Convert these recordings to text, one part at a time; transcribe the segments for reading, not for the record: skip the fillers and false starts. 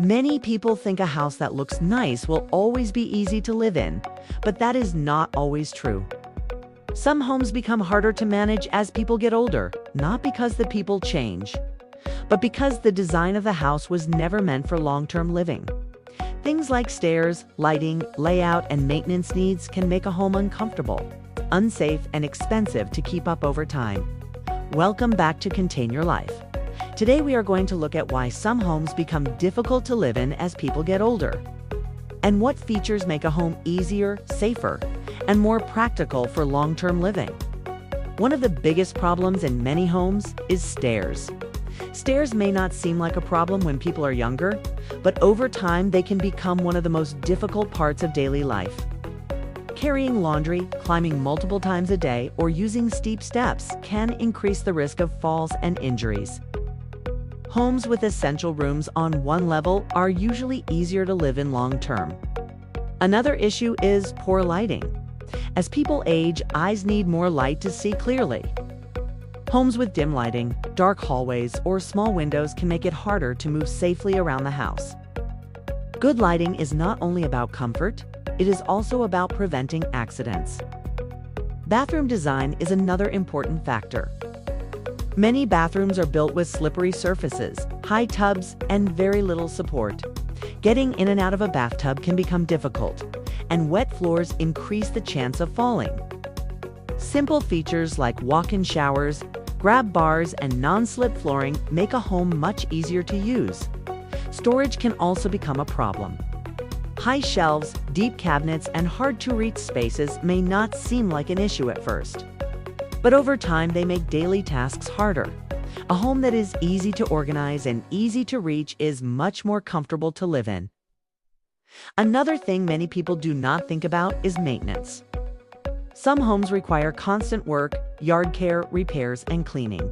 Many people think a house that looks nice will always be easy to live in, but that is not always true. Some homes become harder to manage as people get older, not because the people change, but because the design of the house was never meant for long-term living. Things like stairs, lighting, layout, and maintenance needs can make a home uncomfortable, unsafe, and expensive to keep up over time. Welcome back to Contain Your Life. Today we are going to look at why some homes become difficult to live in as people get older, and what features make a home easier, safer, and more practical for long-term living. One of the biggest problems in many homes is stairs. Stairs may not seem like a problem when people are younger, but over time they can become one of the most difficult parts of daily life. Carrying laundry, climbing multiple times a day, or using steep steps can increase the risk of falls and injuries. Homes with essential rooms on one level are usually easier to live in long-term. Another issue is poor lighting. As people age, eyes need more light to see clearly. Homes with dim lighting, dark hallways, or small windows can make it harder to move safely around the house. Good lighting is not only about comfort, it is also about preventing accidents. Bathroom design is another important factor. Many bathrooms are built with slippery surfaces, high tubs, and very little support. Getting in and out of a bathtub can become difficult, and wet floors increase the chance of falling. Simple features like walk-in showers, grab bars, and non-slip flooring make a home much easier to use. Storage can also become a problem. High shelves, deep cabinets, and hard-to-reach spaces may not seem like an issue at first, but over time they make daily tasks harder. A home that is easy to organize and easy to reach is much more comfortable to live in. Another thing many people do not think about is maintenance. Some homes require constant work, yard care, repairs, and cleaning.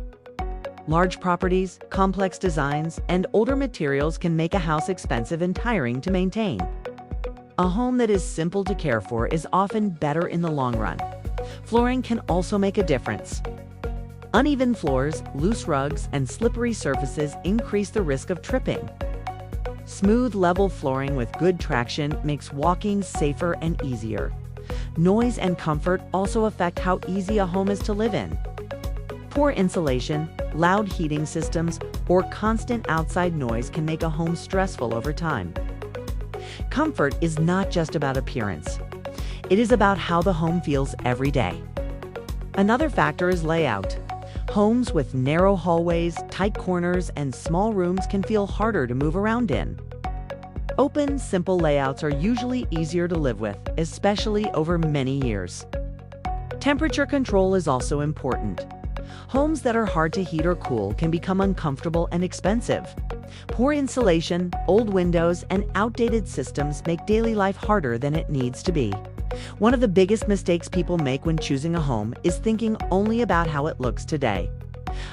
Large properties, complex designs, and older materials can make a house expensive and tiring to maintain. A home that is simple to care for is often better in the long run. Flooring can also make a difference. Uneven floors, loose rugs, and slippery surfaces increase the risk of tripping. Smooth, level flooring with good traction makes walking safer and easier. Noise and comfort also affect how easy a home is to live in. Poor insulation, loud heating systems, or constant outside noise can make a home stressful over time. Comfort is not just about appearance. It is about how the home feels every day. Another factor is layout. Homes with narrow hallways, tight corners, and small rooms can feel harder to move around in. Open, simple layouts are usually easier to live with, especially over many years. Temperature control is also important. Homes that are hard to heat or cool can become uncomfortable and expensive. Poor insulation, old windows, and outdated systems make daily life harder than it needs to be. One of the biggest mistakes people make when choosing a home is thinking only about how it looks today.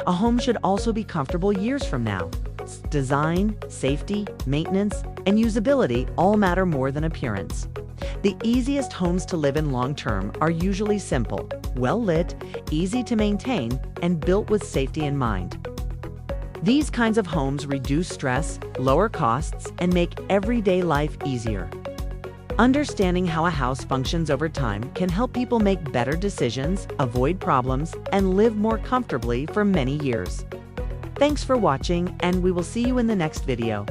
A home should also be comfortable years from now. Design, safety, maintenance, and usability all matter more than appearance. The easiest homes to live in long-term are usually simple, well-lit, easy to maintain, and built with safety in mind. These kinds of homes reduce stress, lower costs, and make everyday life easier. Understanding how a house functions over time can help people make better decisions, avoid problems, and live more comfortably for many years. Thanks for watching, and we will see you in the next video.